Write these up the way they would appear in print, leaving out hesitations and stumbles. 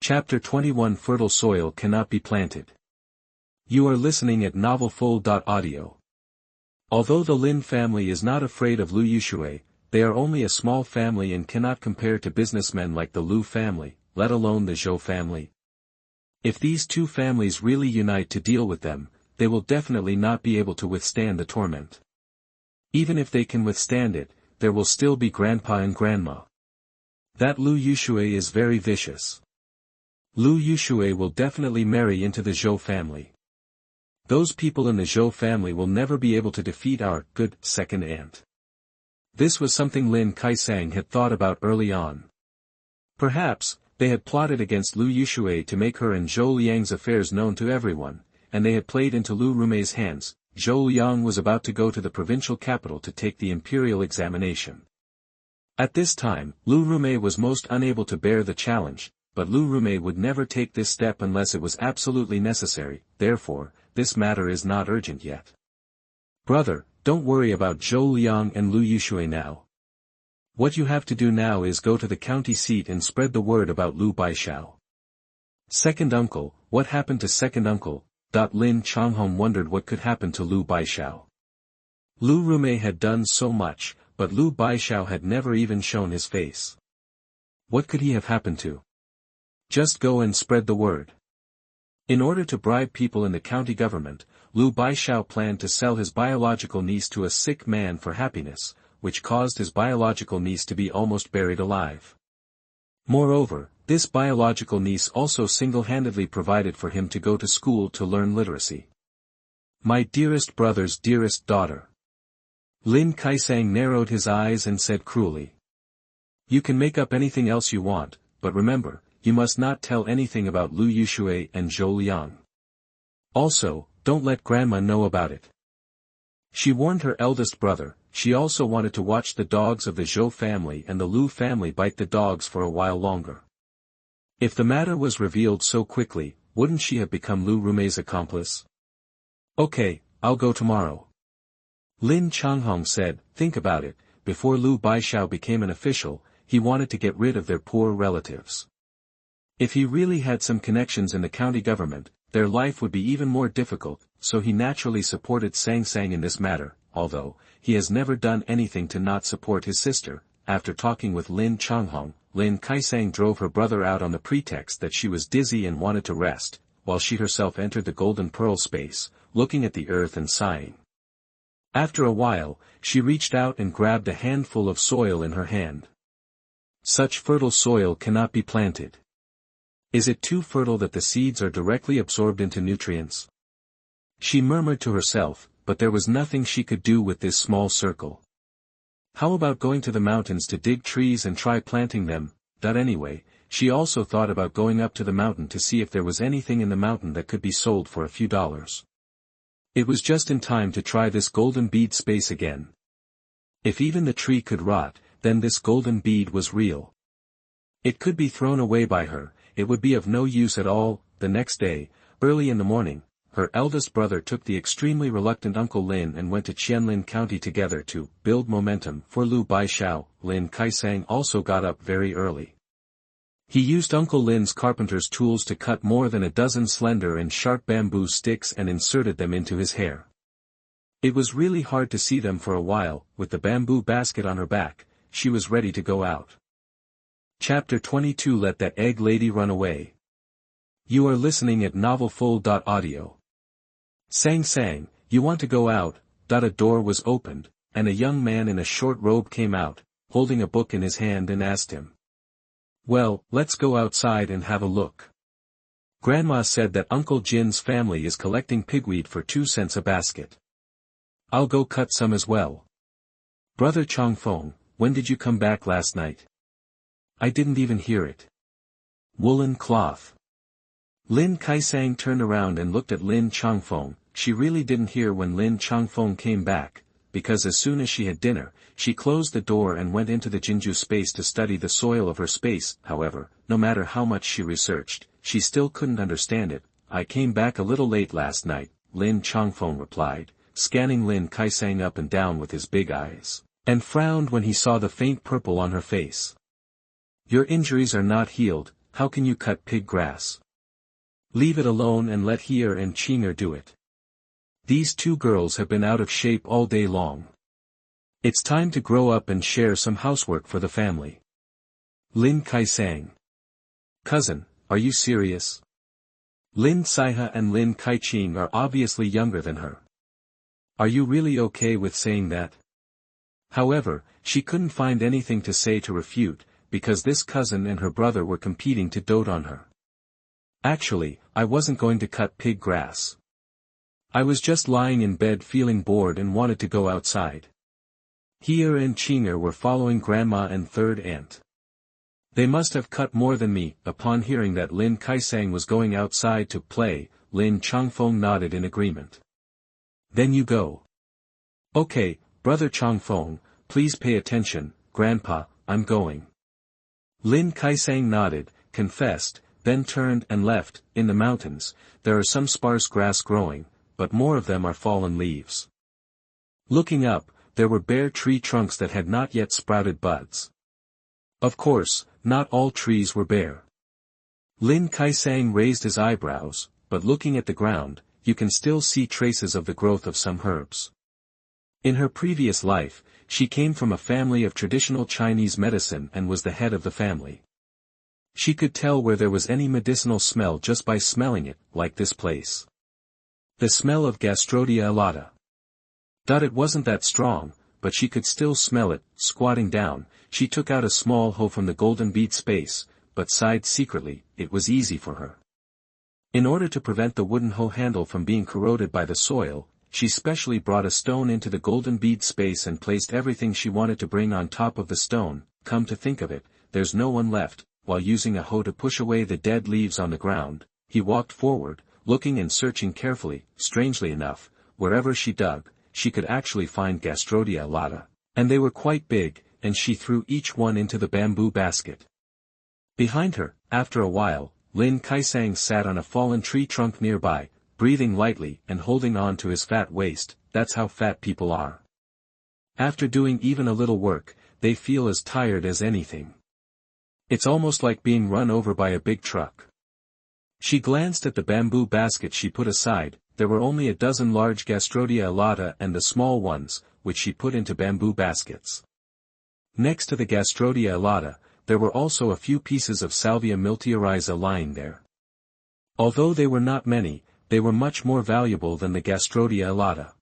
Chapter 21 Fertile Soil Cannot Be Planted. You are listening at novelfull.audio. Although the Lin family is not afraid of Lu Yushui, they are only a small family and cannot compare to businessmen like the Lu family, let alone the Zhou family. If these two families really unite to deal with them, they will definitely not be able to withstand the torment. Even if they can withstand it, there will still be grandpa and grandma. That Lu Yushui is very vicious. Lu Yushui will definitely marry into the Zhou family. Those people in the Zhou family will never be able to defeat our good second aunt. This was something Lin Caisang had thought about early on. Perhaps, they had plotted against Lu Yushui to make her and Zhou Liang's affairs known to everyone, and they had played into Lu Rumei's hands. Zhou Liang was about to go to the provincial capital to take the imperial examination. At this time, Lu Rumei was most unable to bear the challenge, but Lu Rumei would never take this step unless it was absolutely necessary, therefore, this matter is not urgent yet. Brother, don't worry about Zhou Liang and Lu Yushui now. What you have to do now is go to the county seat and spread the word about Lu Baishao. Second uncle, what happened to second uncle? Lin Caisang wondered what could happen to Lu Baishao. Lu Rumei had done so much, but Lu Baishao had never even shown his face. What could he have happened to? Just go and spread the word. In order to bribe people in the county government, Lu Baishao planned to sell his biological niece to a sick man for happiness, which caused his biological niece to be almost buried alive. Moreover, this biological niece also single-handedly provided for him to go to school to learn literacy. My dearest brother's dearest daughter. Lin Caisang narrowed his eyes and said cruelly. You can make up anything else you want, but remember, you must not tell anything about Lu Yushui and Zhou Liang. Also, don't let grandma know about it. She warned her eldest brother. She also wanted to watch the dogs of the Zhou family and the Lu family bite the dogs for a while longer. If the matter was revealed so quickly, wouldn't she have become Lu Rumei's accomplice? Okay, I'll go tomorrow. Lin Caisang said, think about it, before Lu Baishao became an official, he wanted to get rid of their poor relatives. If he really had some connections in the county government, their life would be even more difficult, so he naturally supported Sang in this matter, although, he has never done anything to not support his sister. After talking with Lin Caisang, Lin Caisang drove her brother out on the pretext that she was dizzy and wanted to rest, while she herself entered the golden pearl space, looking at the earth and sighing. After a while, she reached out and grabbed a handful of soil in her hand. Such fertile soil cannot be planted. Is it too fertile that the seeds are directly absorbed into nutrients? She murmured to herself, but there was nothing she could do with this small circle. How about going to the mountains to dig trees and try planting them? Anyway, she also thought about going up to the mountain to see if there was anything in the mountain that could be sold for a few dollars. It was just in time to try this golden bead space again. If even the tree could rot, then this golden bead was real. It could be thrown away by her. It would be of no use at all. The next day, early in the morning, her eldest brother took the extremely reluctant Uncle Lin and went to Qianlin County together to build momentum for Lu Baishao. Lin Caisang also got up very early. He used Uncle Lin's carpenter's tools to cut more than a dozen slender and sharp bamboo sticks and inserted them into his hair. It was really hard to see them for a while. With the bamboo basket on her back, she was ready to go out. Chapter 22 Let That Egg Lady Run Away. You are listening at novelfull.audio. Sang, you want to go out? A door was opened, and a young man in a short robe came out, holding a book in his hand and asked him. Well, let's go outside and have a look. Grandma said that Uncle Jin's family is collecting pigweed for 2 cents a basket. I'll go cut some as well. Brother Changfeng, when did you come back last night? I didn't even hear it. Woolen cloth. Lin Caisang turned around and looked at Lin Changfeng. She really didn't hear when Lin Changfeng came back, because as soon as she had dinner, she closed the door and went into the Jinju space to study the soil of her space. However, no matter how much she researched, she still couldn't understand it. I came back a little late last night, Lin Changfeng replied, scanning Lin Caisang up and down with his big eyes, and frowned when he saw the faint purple on her face. Your injuries are not healed. how can you cut pig grass? Leave it alone and let Hier and Chinger do it. These two girls have been out of shape all day long. It's time to grow up and share some housework for the family. Lin Caisang. Cousin, are you serious? Lin Caisang and Lin Caisang are obviously younger than her. Are you really okay with saying that? However, she couldn't find anything to say to refute, because this cousin and her brother were competing to dote on her. Actually, I wasn't going to cut pig grass. I was just lying in bed feeling bored and wanted to go outside. Hier and Chinger were following Grandma and third aunt. They must have cut more than me. Upon hearing that Lin Caisang was going outside to play, Lin Changfeng nodded in agreement. Then you go. Okay, Brother Changfeng, please pay attention, Grandpa, I'm going. Lin Caisang nodded, confessed, then turned and left. In the mountains, there are some sparse grass growing, but more of them are fallen leaves. Looking up, there were bare tree trunks that had not yet sprouted buds. Of course, not all trees were bare. Lin Caisang raised his eyebrows, but looking at the ground, you can still see traces of the growth of some herbs. In her previous life, she came from a family of traditional Chinese medicine and was the head of the family. She could tell where there was any medicinal smell just by smelling it, like this place. The smell of Gastrodia alata. It wasn't that strong, but she could still smell it. Squatting down, she took out a small hoe from the golden bead space, but sighed secretly. It was easy for her. In order to prevent the wooden hoe handle from being corroded by the soil, she specially brought a stone into the golden bead space and placed everything she wanted to bring on top of the stone. Come to think of it, there's no one left. While using a hoe to push away the dead leaves on the ground, he walked forward, looking and searching carefully. Strangely enough, wherever she dug, she could actually find Gastrodia alata, and they were quite big, and she threw each one into the bamboo basket. Behind her, after a while, Lin Caisang sat on a fallen tree trunk nearby, breathing lightly and holding on to his fat waist. That's how fat people are. After doing even a little work, they feel as tired as anything. It's almost like being run over by a big truck. She glanced at the bamboo basket she put aside. There were only a dozen large Gastrodia alata and the small ones, which she put into bamboo baskets. Next to the Gastrodia alata, there were also a few pieces of Salvia miltiorhiza lying there. Although they were not many, they were much more valuable than the Gastrodia alata.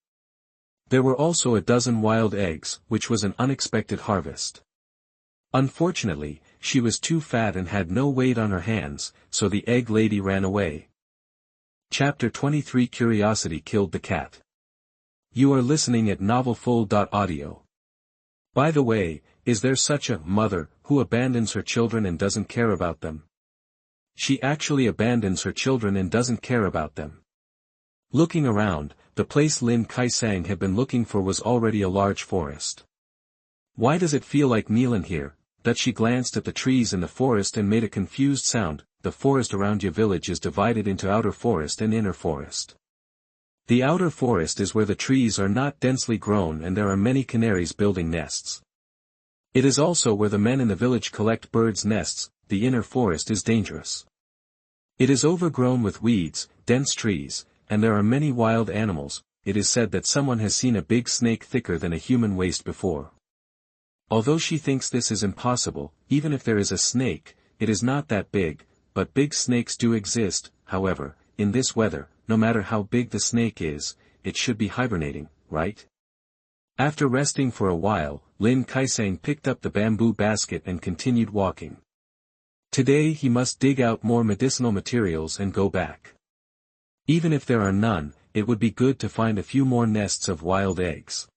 There were also a dozen wild eggs, which was an unexpected harvest. Unfortunately, she was too fat and had no weight on her hands, so the egg lady ran away. Chapter 23 Curiosity Killed the Cat. You are listening at novelfull.audio. By the way, is there such a mother who abandons her children and doesn't care about them? She actually abandons her children and doesn't care about them. Looking around, the place Lin Caisang had been looking for was already a large forest. Why does it feel like Neelan here? That she glanced at the trees in the forest and made a confused sound. The forest around your village is divided into outer forest and inner forest. The outer forest is where the trees are not densely grown and there are many canaries building nests. It is also where the men in the village collect birds' nests. The inner forest is dangerous. It is overgrown with weeds, dense trees, and there are many wild animals. It is said that someone has seen a big snake thicker than a human waist before. Although she thinks this is impossible, even if there is a snake, it is not that big, but big snakes do exist. However, in this weather, no matter how big the snake is, it should be hibernating, right? After resting for a while, Lin Caisang picked up the bamboo basket and continued walking. Today he must dig out more medicinal materials and go back. Even if there are none, it would be good to find a few more nests of wild eggs.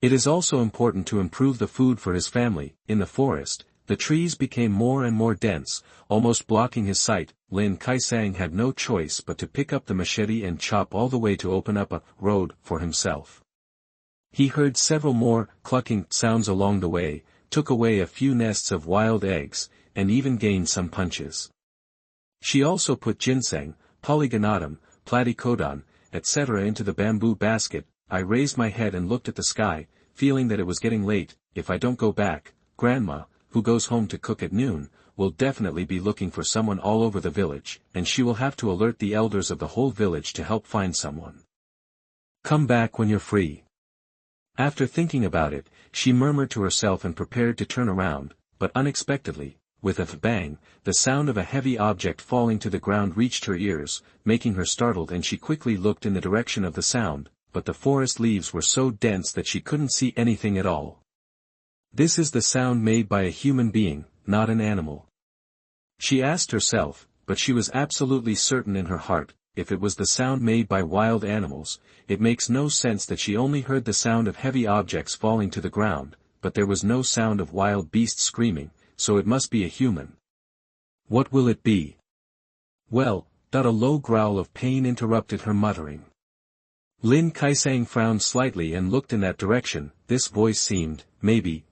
It is also important to improve the food for his family. In the forest, the trees became more and more dense, almost blocking his sight. Lin Caisang had no choice but to pick up the machete and chop all the way to open up a road for himself. He heard several more clucking sounds along the way, took away a few nests of wild eggs, and even gained some punches. She also put ginseng, polygonatum, platycodon, etc. into the bamboo basket. I raised my head and looked at the sky, feeling that it was getting late. If I don't go back, Grandma, who goes home to cook at noon, will definitely be looking for someone all over the village, and she will have to alert the elders of the whole village to help find someone. Come back when you're free. After thinking about it, she murmured to herself and prepared to turn around, but unexpectedly, with a bang, the sound of a heavy object falling to the ground reached her ears, making her startled, and she quickly looked in the direction of the sound, but the forest leaves were so dense that she couldn't see anything at all. This is the sound made by a human being, not an animal. She asked herself, but she was absolutely certain in her heart, if it was the sound made by wild animals, it makes no sense that she only heard the sound of heavy objects falling to the ground, but there was no sound of wild beasts screaming, so it must be a human. What will it be? Well, a low growl of pain interrupted her muttering. Lin Caisang frowned slightly and looked in that direction. This voice seemed, maybe.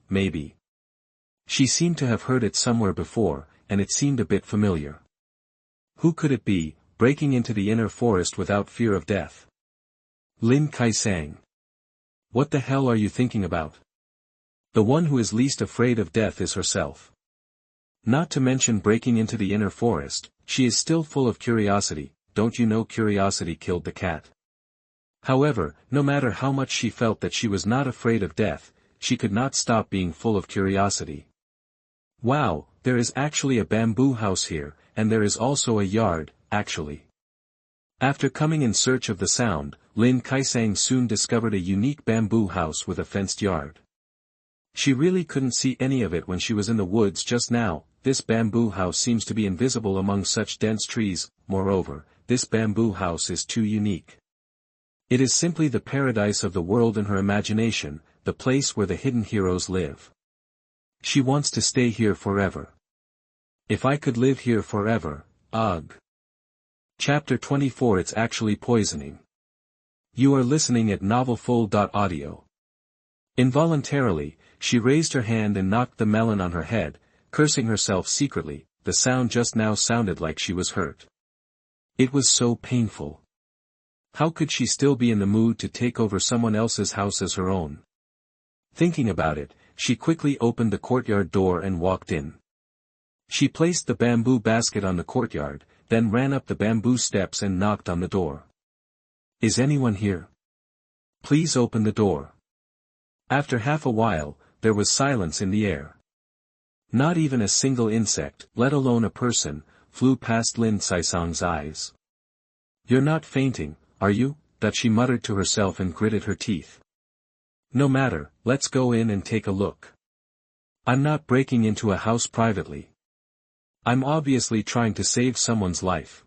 She seemed to have heard it somewhere before, and it seemed a bit familiar. Who could it be, breaking into the inner forest without fear of death? Lin Caisang. What the hell are you thinking about? The one who is least afraid of death is herself. Not to mention breaking into the inner forest, she is still full of curiosity. Don't you know curiosity killed the cat? However, no matter how much she felt that she was not afraid of death, she could not stop being full of curiosity. Wow, there is actually a bamboo house here, and there is also a yard, actually. After coming in search of the sound, Lin Caisang soon discovered a unique bamboo house with a fenced yard. She really couldn't see any of it when she was in the woods just now. This bamboo house seems to be invisible among such dense trees. Moreover, this bamboo house is too unique. It is simply the paradise of the world in her imagination, the place where the hidden heroes live. She wants to stay here forever. If I could live here forever, ugh. Chapter 24. It's actually poisoning. You are listening at novelfull.audio. Involuntarily, she raised her hand and knocked the melon on her head, cursing herself secretly. The sound just now sounded like she was hurt. It was so painful. How could she still be in the mood to take over someone else's house as her own? Thinking about it, she quickly opened the courtyard door and walked in. She placed the bamboo basket on the courtyard, then ran up the bamboo steps and knocked on the door. Is anyone here? Please open the door. After half a while, there was silence in the air. Not even a single insect, let alone a person, flew past Lin Caisang's eyes. You're not fainting, are you? That she muttered to herself and gritted her teeth. No matter, let's go in and take a look. I'm not breaking into a house privately. I'm obviously trying to save someone's life.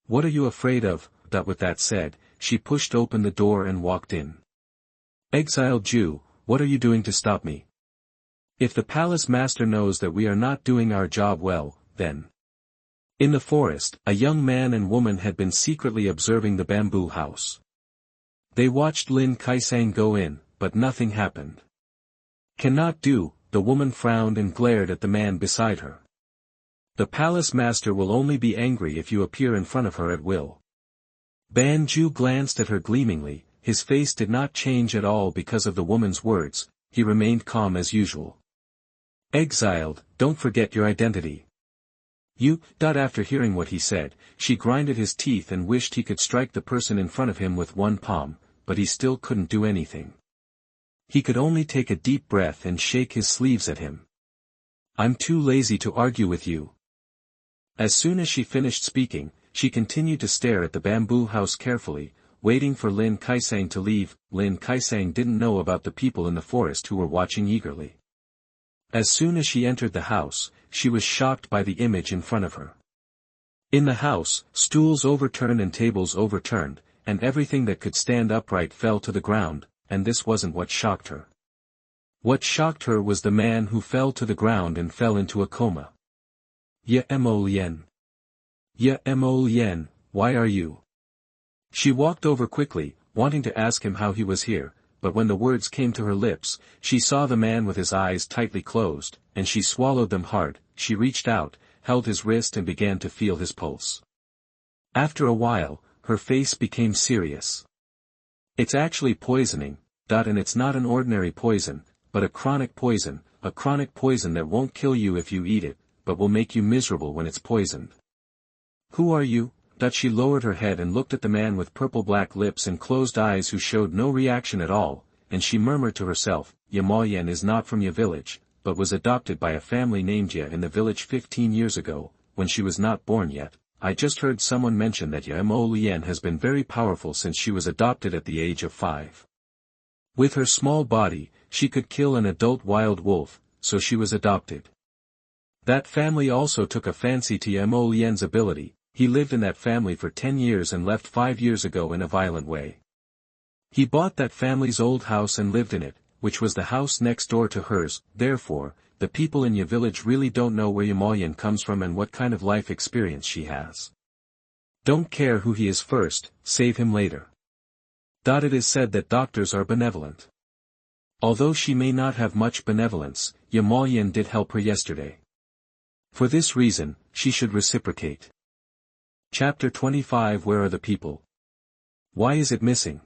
What are you afraid of? With that said, she pushed open the door and walked in. Exiled Jew, what are you doing to stop me? If the palace master knows that we are not doing our job well, then. In the forest, a young man and woman had been secretly observing the bamboo house. They watched Lin Caisang go in, but nothing happened. Cannot do, the woman frowned and glared at the man beside her. The palace master will only be angry if you appear in front of her at will. Banju glanced at her gleamingly. His face did not change at all because of the woman's words, he remained calm as usual. Exiled, don't forget your identity. You. After hearing what he said, she grinded his teeth and wished he could strike the person in front of him with one palm, but he still couldn't do anything. He could only take a deep breath and shake his sleeves at him. I'm too lazy to argue with you. As soon as she finished speaking, she continued to stare at the bamboo house carefully, waiting for Lin Caisang to leave. Lin Caisang didn't know about the people in the forest who were watching eagerly. As soon as she entered the house, she was shocked by the image in front of her. In the house, stools overturned and tables overturned, and everything that could stand upright fell to the ground, and this wasn't what shocked her. What shocked her was the man who fell to the ground and fell into a coma. Mtlnovel. Mtlnovel, why are you? She walked over quickly, wanting to ask him how he was here, but when the words came to her lips, she saw the man with his eyes tightly closed, and she swallowed them hard. She reached out, held his wrist and began to feel his pulse. After a while, her face became serious. It's actually poisoning, and it's not an ordinary poison, but a chronic poison that won't kill you if you eat it. but will make you miserable when it's poisoned. Who are you? She lowered her head and looked at the man with purple-black lips and closed eyes who showed no reaction at all, and she murmured to herself, Yamalian is not from your village, but was adopted by a family named Ya in the village 15 years ago, when she was not born yet. I just heard someone mention that Yamalian has been very powerful since she was adopted at the age of 5. With her small body, she could kill an adult wild wolf, so she was adopted. That family also took a fancy to Yamalian's ability. He lived in that family for 10 years and left 5 years ago in a violent way. He bought that family's old house and lived in it, which was the house next door to hers. Therefore, the people in your village really don't know where Yamalian comes from and what kind of life experience she has. Don't care who he is first, save him later. It is said that doctors are benevolent. Although she may not have much benevolence, Yamalian did help her yesterday. For this reason, she should reciprocate. Chapter 25 Where are the people? Why is it missing?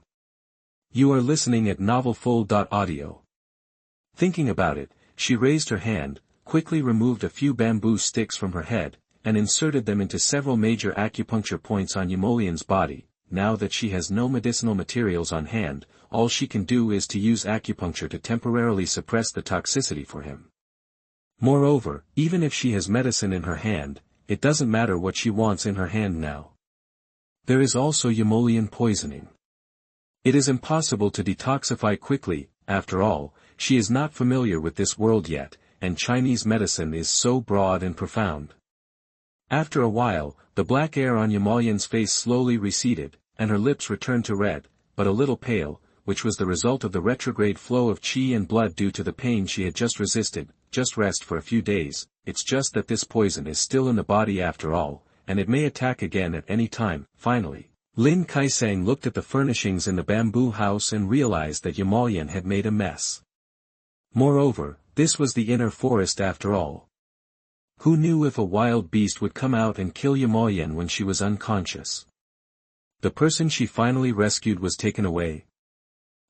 You are listening at novelfull.audio. Thinking about it, she raised her hand, quickly removed a few bamboo sticks from her head, and inserted them into several major acupuncture points on Yamalian's body. Now that she has no medicinal materials on hand, all she can do is to use acupuncture to temporarily suppress the toxicity for him. Moreover, even if she has medicine in her hand, it doesn't matter what she wants in her hand now. There is also Yamalian poisoning. It is impossible to detoxify quickly. After all, she is not familiar with this world yet, and Chinese medicine is so broad and profound. After a while, the black hair on Yamalian's face slowly receded, and her lips returned to red, but a little pale, which was the result of the retrograde flow of qi and blood due to the pain she had just resisted. Just rest for a few days. It's just that this poison is still in the body after all, and it may attack again at any time. Finally, Lin Caisang looked at the furnishings in the bamboo house and realized that Yamalian had made a mess. Moreover, this was the inner forest after all. Who knew if a wild beast would come out and kill Yamalian when she was unconscious? The person she finally rescued was taken away.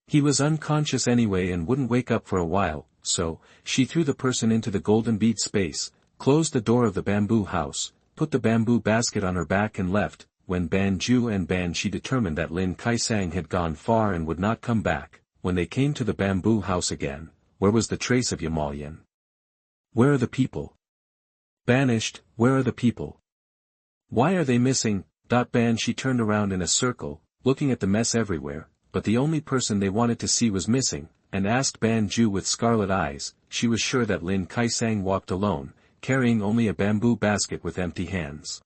He was unconscious anyway and wouldn't wake up for a while, so, she threw the person into the golden bead space, closed the door of the bamboo house, put the bamboo basket on her back and left. When Ban Ju and Ban Shi determined that Lin Caisang had gone far and would not come back, when they came to the bamboo house again, where was the trace of Yamalian? Where are the people? Banished, where are the people? Why are they missing? Ban Shi turned around in a circle, looking at the mess everywhere, but the only person they wanted to see was missing, and asked Ban Ju with scarlet eyes. She was sure that Lin Caisang walked alone, carrying only a bamboo basket with empty hands.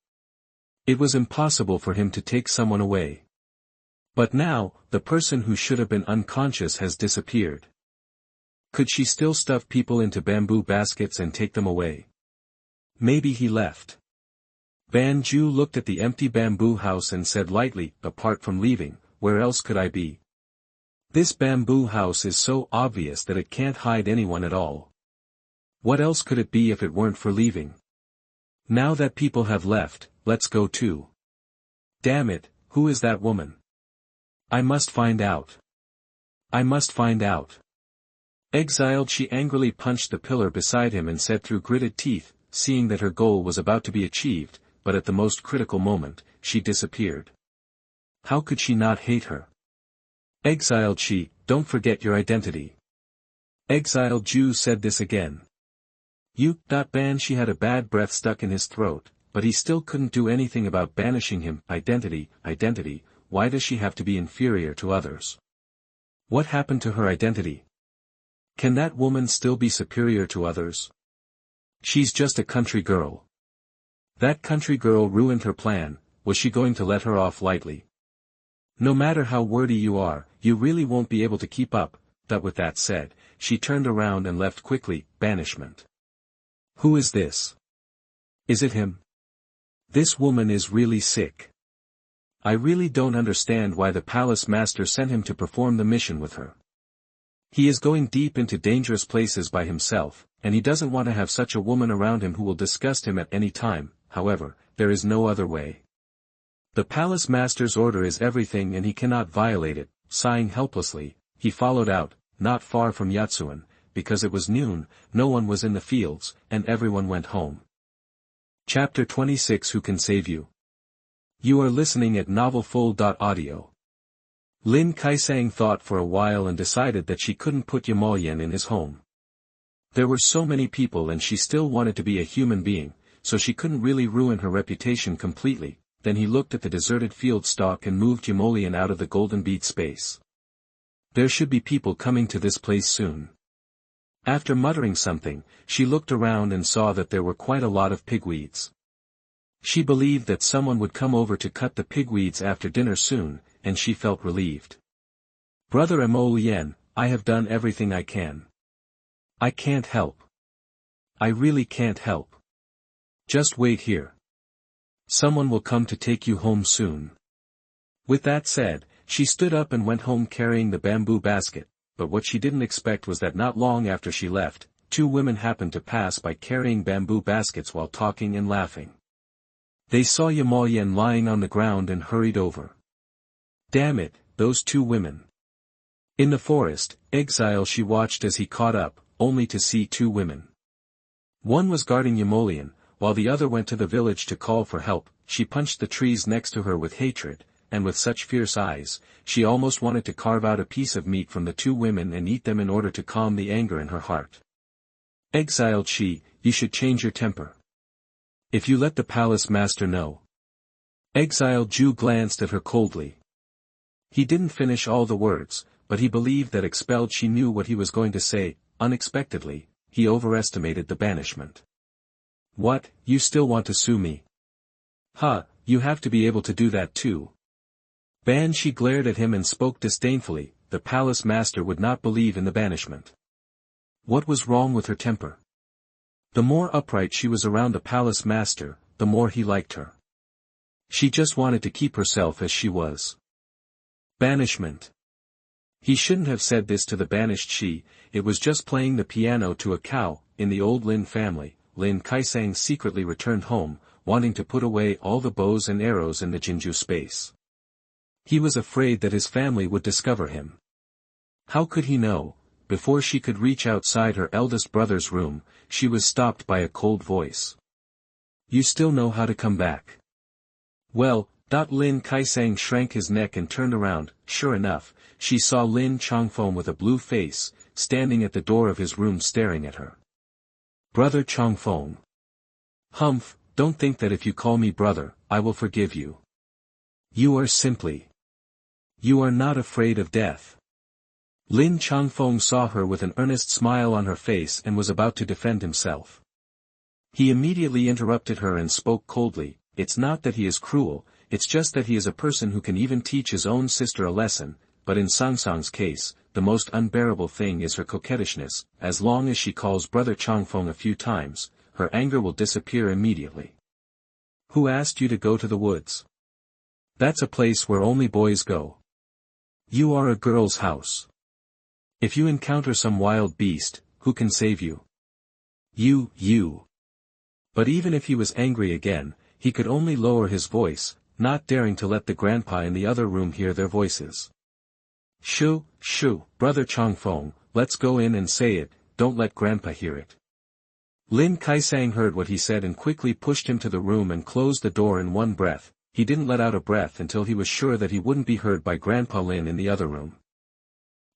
It was impossible for him to take someone away. But now, the person who should have been unconscious has disappeared. Could she still stuff people into bamboo baskets and take them away? Maybe he left. Ban Ju looked at the empty bamboo house and said lightly, apart from leaving, where else could I be? This bamboo house is so obvious that it can't hide anyone at all. What else could it be if it weren't for leaving? Now that people have left, let's go too. Damn it, who is that woman? I must find out. I must find out. Exiled, she angrily punched the pillar beside him and said through gritted teeth, seeing that her goal was about to be achieved, but at the most critical moment, she disappeared. How could she not hate her? Exiled she, don't forget your identity. Exiled Ju said this again. Ban Shi had a bad breath stuck in his throat, but he still couldn't do anything about banishing him. Identity, why does she have to be inferior to others? What happened to her identity? Can that woman still be superior to others? She's just a country girl. That country girl ruined her plan. Was she going to let her off lightly? No matter how wordy you are, you really won't be able to keep up. With that said, she turned around and left quickly. Banishment. Who is this? Is it him? This woman is really sick. I really don't understand why the palace master sent him to perform the mission with her. He is going deep into dangerous places by himself, and he doesn't want to have such a woman around him who will disgust him at any time. However, there is no other way. The palace master's order is everything and he cannot violate it. Sighing helplessly, he followed out, not far from Yatsuan, because it was noon, no one was in the fields, and everyone went home. Chapter 26 Who Can Save You? You are listening at NovelFull.audio. Lin Caisang thought for a while and decided that she couldn't put Mtlnovel in his home. There were so many people and she still wanted to be a human being, so she couldn't really ruin her reputation completely. Then he looked at the deserted field stock and moved Mtlnovel out of the golden bead space. There should be people coming to this place soon. After muttering something, she looked around and saw that there were quite a lot of pigweeds. She believed that someone would come over to cut the pigweeds after dinner soon, and she felt relieved. Brother Mtlnovel, I have done everything I can. I can't help. I really can't help. Just wait here. Someone will come to take you home soon. With that said, she stood up and went home carrying the bamboo basket, but what she didn't expect was that not long after she left, two women happened to pass by carrying bamboo baskets while talking and laughing. They saw Mtlnovel lying on the ground and hurried over. Damn it, those two women. In the forest, exile she watched as he caught up, only to see two women. One was guarding Mtlnovel, while the other went to the village to call for help. She punched the trees next to her with hatred, and with such fierce eyes, she almost wanted to carve out a piece of meat from the two women and eat them in order to calm the anger in her heart. Exiled she, you should change your temper. If you let the palace master know. Exiled Jew glanced at her coldly. He didn't finish all the words, but he believed that expelled she knew what he was going to say. Unexpectedly, he overestimated the banishment. What, you still want to sue me? Huh, you have to be able to do that too. Ban she glared at him and spoke disdainfully. The palace master would not believe in the banishment. What was wrong with her temper? The more upright she was around the palace master, the more he liked her. She just wanted to keep herself as she was. Banishment. He shouldn't have said this to the banished she, it was just playing the piano to a cow. In the old Lin family, Lin Caisang secretly returned home, wanting to put away all the bows and arrows in the Jinju space. He was afraid that his family would discover him. How could he know? Before she could reach outside her eldest brother's room, she was stopped by a cold voice. You still know how to come back. Well, Lin Caisang shrank his neck and turned around. Sure enough, she saw Lin Chongfeng with a blue face, standing at the door of his room staring at her. Brother Chongfeng. Humph, don't think that if you call me brother, I will forgive you. You are simply. You are not afraid of death. Lin Chongfeng saw her with an earnest smile on her face and was about to defend himself. He immediately interrupted her and spoke coldly. It's not that he is cruel, it's just that he is a person who can even teach his own sister a lesson, but in Sangsang's case, the most unbearable thing is her coquettishness. As long as she calls brother Chongfeng a few times, her anger will disappear immediately. Who asked you to go to the woods? That's a place where only boys go. You are a girl's house. If you encounter some wild beast, who can save you? You. But even if he was angry again, he could only lower his voice, not daring to let the grandpa in the other room hear their voices. Shoo, brother Chongfeng, let's go in and say it, don't let grandpa hear it. Lin Caisang heard what he said and quickly pushed him to the room and closed the door in one breath. He didn't let out a breath until he was sure that he wouldn't be heard by Grandpa Lin in the other room.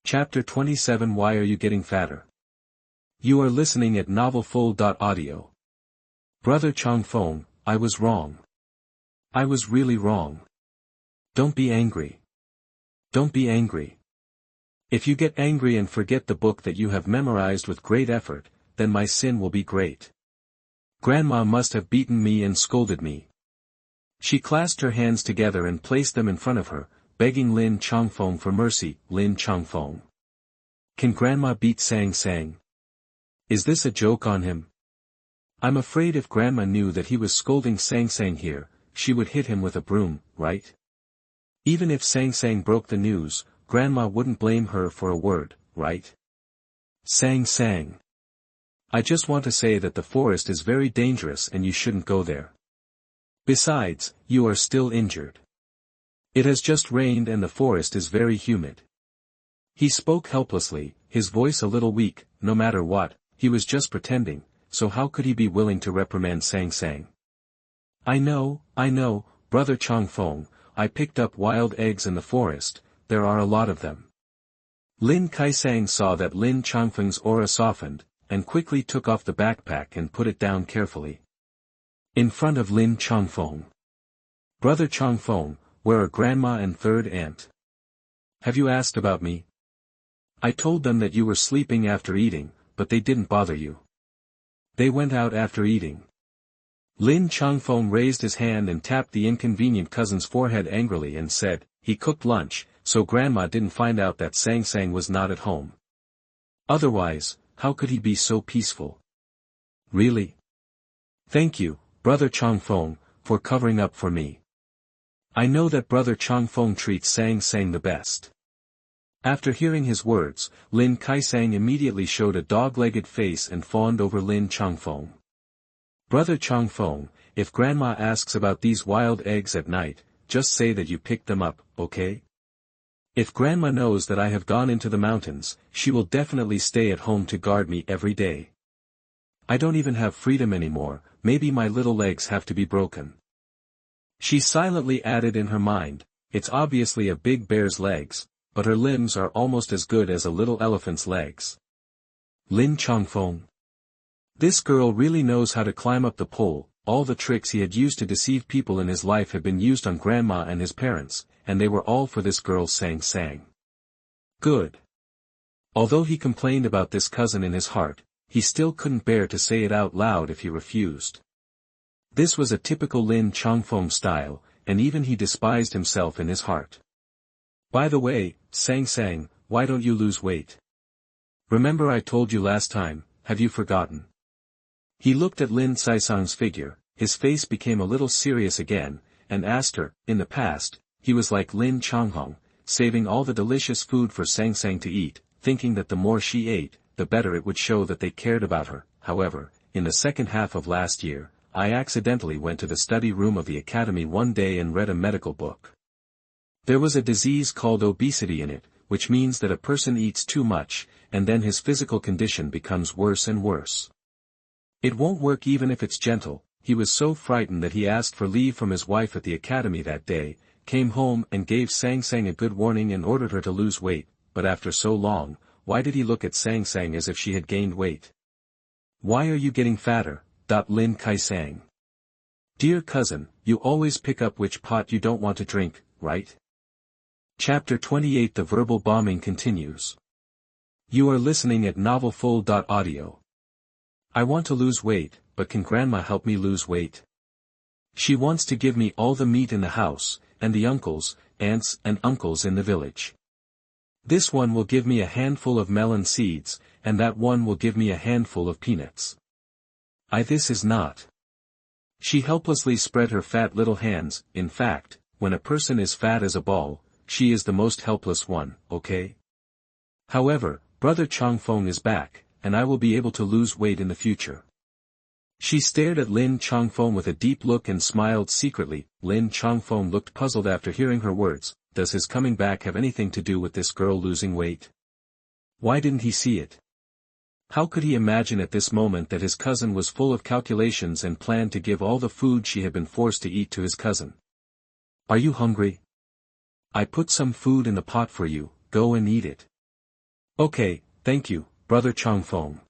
Chapter 27 Why are you getting fatter? You are listening at NovelFull.audio. Brother Chongfeng, I was wrong. I was really wrong. Don't be angry. Don't be angry. If you get angry and forget the book that you have memorized with great effort, then my sin will be great. Grandma must have beaten me and scolded me. She clasped her hands together and placed them in front of her, begging Lin Chongfeng for mercy. Lin Chongfeng. Can Grandma beat Sang? Is this a joke on him? I'm afraid if Grandma knew that he was scolding Sang here, she would hit him with a broom, right? Even if Sang broke the news, Grandma wouldn't blame her for a word, right? Sang. I just want to say that the forest is very dangerous and you shouldn't go there. Besides, you are still injured. It has just rained and the forest is very humid. He spoke helplessly, his voice a little weak. No matter what, he was just pretending, so how could he be willing to reprimand Sang? I know, Brother Changfeng, I picked up wild eggs in the forest, there are a lot of them. Lin Caisang saw that Lin Changfeng's aura softened, and quickly took off the backpack and put it down carefully. In front of Lin Changfeng. Brother Changfeng, where are Grandma and third aunt? Have you asked about me? I told them that you were sleeping after eating, but they didn't bother you. They went out after eating. Lin Changfeng raised his hand and tapped the inconvenient cousin's forehead angrily and said, he cooked lunch, so Grandma didn't find out that Sang Sang was not at home. Otherwise, how could he be so peaceful? Really? Thank you, Brother Changfeng, for covering up for me. I know that Brother Changfeng treats Sang Sang the best. After hearing his words, Lin Caisang immediately showed a dog-legged face and fawned over Lin Changfeng. Brother Changfeng, if Grandma asks about these wild eggs at night, just say that you picked them up, okay? If Grandma knows that I have gone into the mountains, she will definitely stay at home to guard me every day. I don't even have freedom anymore, maybe my little legs have to be broken. She silently added in her mind, it's obviously a big bear's legs, but her limbs are almost as good as a little elephant's legs. Lin Changfeng. This girl really knows how to climb up the pole. All the tricks he had used to deceive people in his life had been used on Grandma and his parents, and they were all for this girl Sang Sang. Good. Although he complained about this cousin in his heart, he still couldn't bear to say it out loud if he refused. This was a typical Lin Changfeng style, and even he despised himself in his heart. By the way, Sang Sang, why don't you lose weight? Remember I told you last time, have you forgotten? He looked at Lin Caisang's figure, his face became a little serious again, and asked her, in the past, he was like Lin Changhong, saving all the delicious food for Sang Sang to eat, thinking that the more she ate, the better it would show that they cared about her. However, in the second half of last year, I accidentally went to the study room of the academy one day and read a medical book. There was a disease called obesity in it, which means that a person eats too much, and then his physical condition becomes worse and worse. It won't work even if it's gentle. He was so frightened that he asked for leave from his wife at the academy that day, came home and gave Sang Sang a good warning and ordered her to lose weight, but after so long, why did he look at Sang Sang as if she had gained weight? Why are you getting fatter? Lin Caisang. Dear cousin, you always pick up which pot you don't want to drink, right? Chapter 28 The verbal bombing continues. You are listening at novelfull.audio. I want to lose weight, but can Grandma help me lose weight? She wants to give me all the meat in the house, and the uncles, aunts and uncles in the village. This one will give me a handful of melon seeds, and that one will give me a handful of peanuts. This is not. She helplessly spread her fat little hands. In fact, when a person is fat as a ball, she is the most helpless one, okay? However, Brother Changfeng is back, and I will be able to lose weight in the future. She stared at Lin Changfeng with a deep look and smiled secretly. Lin Changfeng looked puzzled after hearing her words. Does his coming back have anything to do with this girl losing weight? Why didn't he see it? How could he imagine at this moment that his cousin was full of calculations and planned to give all the food she had been forced to eat to his cousin? Are you hungry? I put some food in the pot for you, go and eat it. Okay, thank you, Brother Changfeng.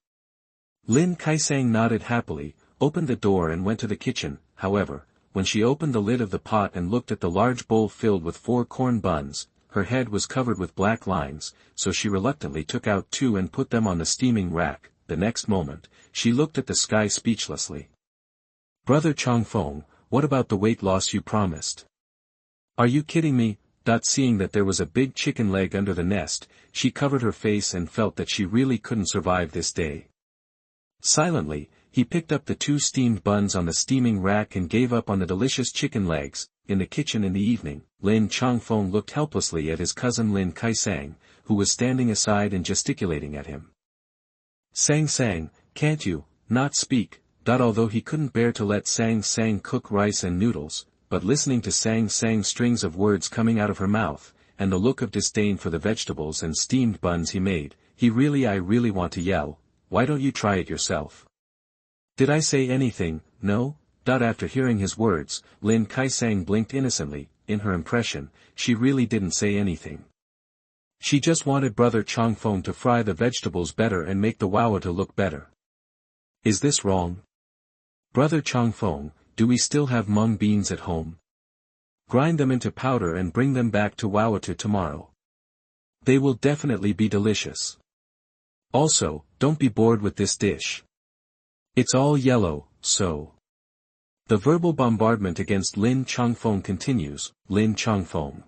Lin Caisang nodded happily, opened the door and went to the kitchen. However, when she opened the lid of the pot and looked at the large bowl filled with 4 corn buns, her head was covered with black lines, so she reluctantly took out 2 and put them on the steaming rack. The next moment, she looked at the sky speechlessly. Brother Changfeng, what about the weight loss you promised? Are you kidding me? Seeing that there was a big chicken leg under the nest, she covered her face and felt that she really couldn't survive this day. Silently, he picked up the 2 steamed buns on the steaming rack and gave up on the delicious chicken legs. In the kitchen in the evening, Lin Changfeng looked helplessly at his cousin Lin Caisang, who was standing aside and gesticulating at him. Sang Sang, can't you, not speak? Although he couldn't bear to let Sang Sang cook rice and noodles, but listening to Sang Sang's strings of words coming out of her mouth, and the look of disdain for the vegetables and steamed buns he made, I really want to yell, why don't you try it yourself? Did I say anything? No? After hearing his words, Lin Caisang blinked innocently. In her impression, she really didn't say anything. She just wanted Brother Changfeng to fry the vegetables better and make the wawa to look better. Is this wrong? Brother Changfeng, do we still have mung beans at home? Grind them into powder and bring them back to Wawatu tomorrow. They will definitely be delicious. Also, don't be bored with this dish. It's all yellow, so. The verbal bombardment against Lin Changfeng continues. Lin Changfeng.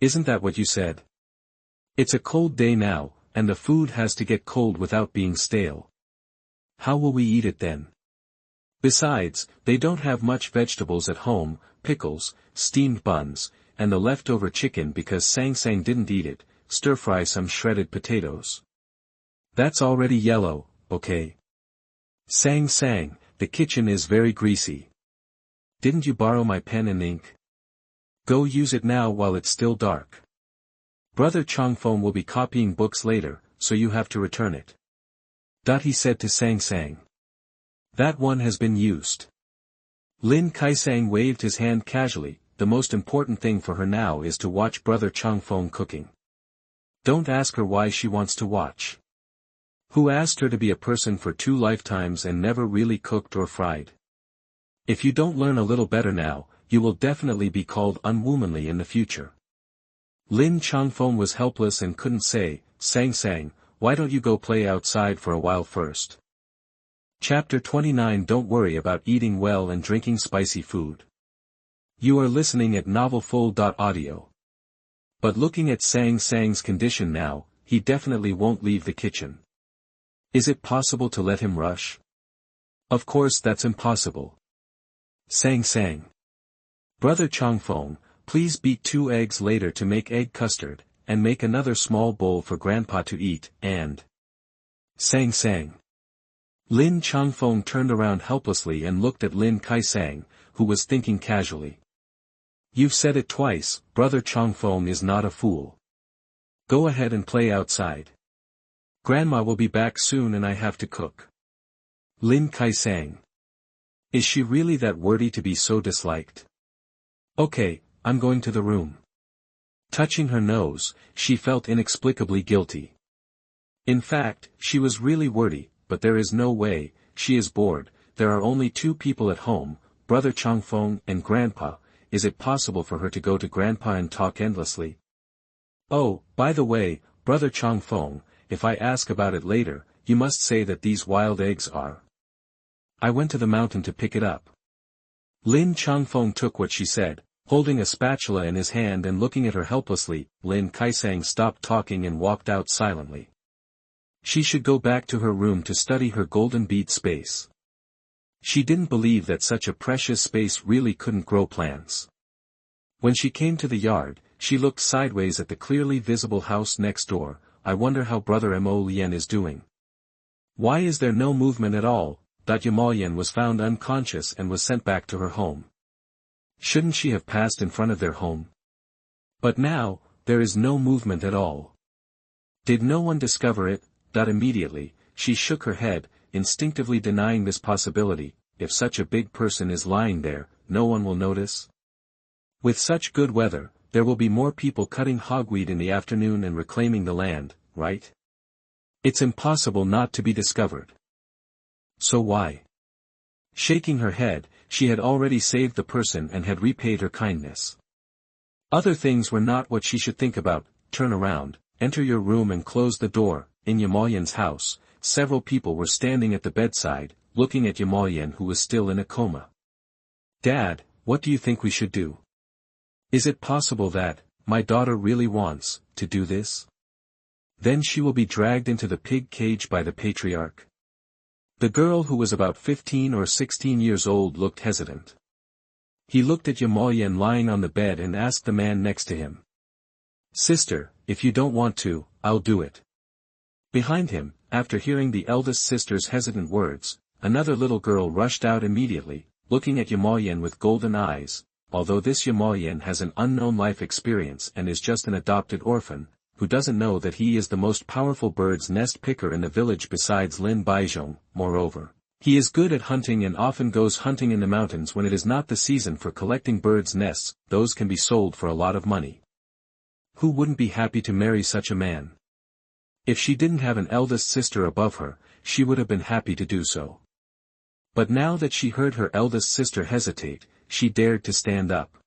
Isn't that what you said? It's a cold day now, and the food has to get cold without being stale. How will we eat it then? Besides, they don't have much vegetables at home, pickles, steamed buns, and the leftover chicken because Sang Sang didn't eat it. Stir-fry some shredded potatoes. That's already yellow, okay? Sang Sang, the kitchen is very greasy. Didn't you borrow my pen and ink? Go use it now while it's still dark. Brother Changfeng will be copying books later, so you have to return it. He said to Sang Sang. That one has been used. Lin Caisang waved his hand casually. The most important thing for her now is to watch Brother Changfeng cooking. Don't ask her why she wants to watch. Who asked her to be a person for 2 lifetimes and never really cooked or fried? If you don't learn a little better now, you will definitely be called unwomanly in the future. Lin Changfeng was helpless and couldn't say, Sang Sang, why don't you go play outside for a while first? Chapter 29. Don't worry about eating well and drinking spicy food. You are listening at novelfull.audio. But looking at Sang Sang's condition now, he definitely won't leave the kitchen. Is it possible to let him rush? Of course that's impossible. Sang Sang. Brother Changfeng, please beat 2 eggs later to make egg custard, and make another small bowl for Grandpa to eat, and... Sang Sang. Lin Changfeng turned around helplessly and looked at Lin Caisang, who was thinking casually. You've said it twice, Brother Changfeng is not a fool. Go ahead and play outside. Grandma will be back soon and I have to cook. Lin Caisang. Is she really that wordy to be so disliked? Okay, I'm going to the room. Touching her nose, she felt inexplicably guilty. In fact, she was really wordy, but there is no way. She is bored. There are only 2 people at home, Brother Changfeng and Grandpa. Is it possible for her to go to Grandpa and talk endlessly? Oh, by the way, Brother Changfeng, if I ask about it later, you must say that these wild eggs are. I went to the mountain to pick it up. Lin Changfeng took what she said, holding a spatula in his hand and looking at her helplessly. Lin Caisang stopped talking and walked out silently. She should go back to her room to study her golden bead space. She didn't believe that such a precious space really couldn't grow plants. When she came to the yard, she looked sideways at the clearly visible house next door. I wonder how Brother Mtlnovel is doing. Why is there no movement at all? Mtlnovel was found unconscious and was sent back to her home. Shouldn't she have passed in front of their home? But now, there is no movement at all. Did no one discover it? Immediately, she shook her head, instinctively denying this possibility. If such a big person is lying there, no one will notice. With such good weather, there will be more people cutting hogweed in the afternoon and reclaiming the land, right? It's impossible not to be discovered. So why? Shaking her head, she had already saved the person and had repaid her kindness. Other things were not what she should think about. Turn around, enter your room and close the door. In Mtlnovel's house, several people were standing at the bedside, looking at Mtlnovel who was still in a coma. Dad, what do you think we should do? Is it possible that, my daughter really wants, to do this? Then she will be dragged into the pig cage by the patriarch. The girl who was about 15 or 16 years old looked hesitant. He looked at Mtlnovel lying on the bed and asked the man next to him. Sister, if you don't want to, I'll do it. Behind him, after hearing the eldest sister's hesitant words, another little girl rushed out immediately, looking at Mtlnovel with golden eyes. Although this Mtlnovel has an unknown life experience and is just an adopted orphan, who doesn't know that he is the most powerful bird's nest picker in the village besides Lin Caisang. Moreover, He is good at hunting and often goes hunting in the mountains when it is not the season for collecting birds' nests. Those can be sold for a lot of money. Who wouldn't be happy to marry such a man? If she didn't have an eldest sister above her, she would have been happy to do so. But now that she heard her eldest sister hesitate, she dared to stand up.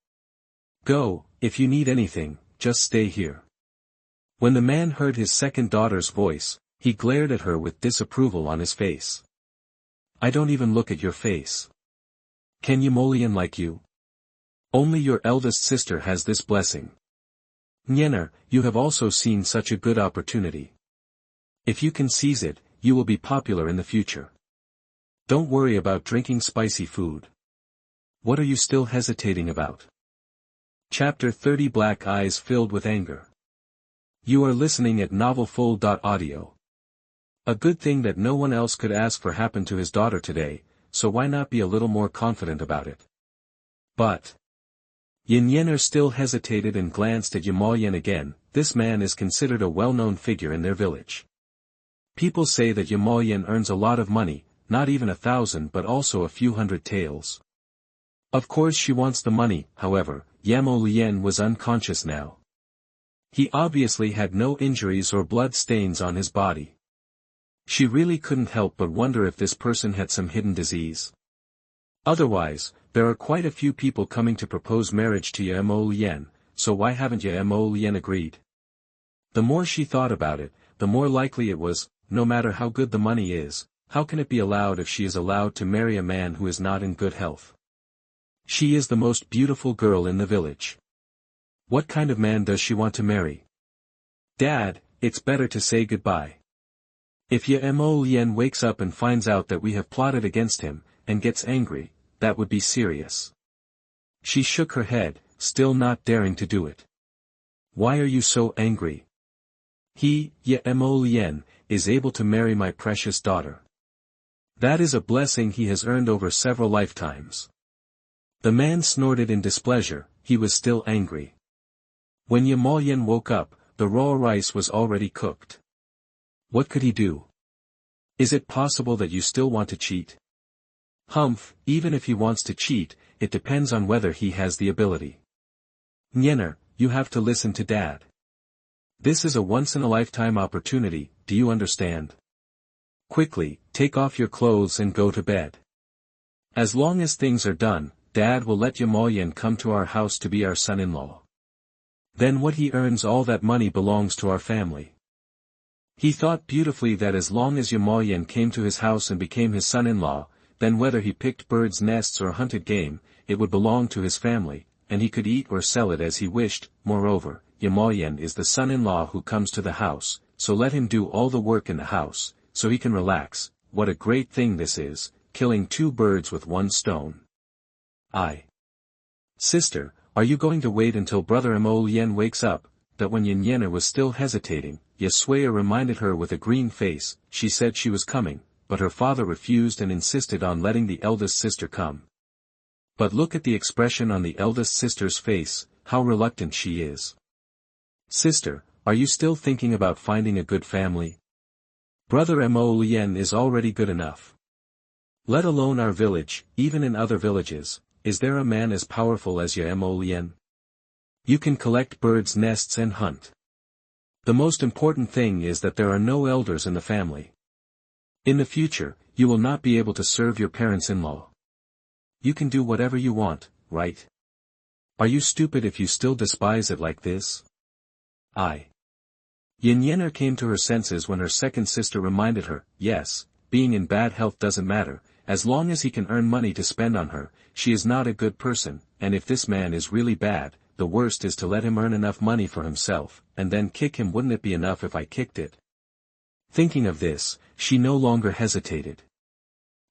Go, if you need anything, just stay here. When the man heard his second daughter's voice, he glared at her with disapproval on his face. I don't even look at your face. Can Yamolian like you? Only your eldest sister has this blessing. Nyener, you have also seen such a good opportunity. If you can seize it, you will be popular in the future. Don't worry about drinking spicy food. What are you still hesitating about? Chapter 30 Black Eyes Filled with Anger. You are listening at NovelFull.audio. A good thing that no one else could ask for happened to his daughter today, so why not be a little more confident about it? But Yin Yener still hesitated and glanced at Yamolian again. This man is considered a well-known figure in their village. People say that Yamolian earns a lot of money, not even 1,000 but also a few hundred taels. Of course she wants the money. However, Yamolian was unconscious now. He obviously had no injuries or blood stains on his body. She really couldn't help but wonder if this person had some hidden disease. Otherwise, there are quite a few people coming to propose marriage to Yamolian, so why haven't Yamolian agreed? The more she thought about it, the more likely it was, no matter how good the money is, how can it be allowed if she is allowed to marry a man who is not in good health? She is the most beautiful girl in the village. What kind of man does she want to marry? Dad, it's better to say goodbye. If Yamolian wakes up and finds out that we have plotted against him, and gets angry, that would be serious. She shook her head, still not daring to do it. Why are you so angry? He, Yamolian, is able to marry my precious daughter. That is a blessing he has earned over several lifetimes. The man snorted in displeasure. He was still angry. When Yamolian woke up, the raw rice was already cooked. What could he do? Is it possible that you still want to cheat? Humph, even if he wants to cheat, it depends on whether he has the ability. Nyener, you have to listen to Dad. This is a once-in-a-lifetime opportunity, do you understand? Quickly, take off your clothes and go to bed. As long as things are done, Dad will let Yamolian come to our house to be our son-in-law. Then what he earns, all that money belongs to our family. He thought beautifully that as long as Yamolian came to his house and became his son-in-law, then whether he picked birds' nests or hunted game, it would belong to his family, and he could eat or sell it as he wished. Moreover, Yamolian is the son-in-law who comes to the house, so let him do all the work in the house, so he can relax. What a great thing this is, killing 2 birds with 1 stone. Sister, are you going to wait until Brother Yamolian wakes up? That when Yin Yener was still hesitating, Yasuea reminded her with a green face. She said she was coming, but her father refused and insisted on letting the eldest sister come. But look at the expression on the eldest sister's face, how reluctant she is. Sister, are you still thinking about finding a good family? Brother Yamolian is already good enough. Let alone our village, even in other villages, is there a man as powerful as Yamolian? You can collect birds' nests and hunt. The most important thing is that there are no elders in the family. In the future, you will not be able to serve your parents-in-law. You can do whatever you want, right? Are you stupid if you still despise it like this? Yin Yener came to her senses when her second sister reminded her, yes, being in bad health doesn't matter, as long as he can earn money to spend on her. She is not a good person, and if this man is really bad, the worst is to let him earn enough money for himself, and then kick him. Wouldn't it be enough if I kicked it? Thinking of this, she no longer hesitated.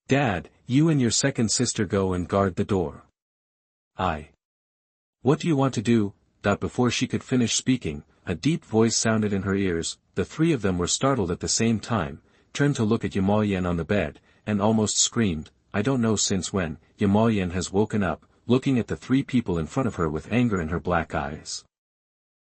Dad, you and your second sister go and guard the door. What do you want to do? Before she could finish speaking, a deep voice sounded in her ears. The 3 of them were startled at the same time, turned to look at Yamolian on the bed, and almost screamed. I don't know since when, Yamolian has woken up, looking at the 3 people in front of her with anger in her black eyes.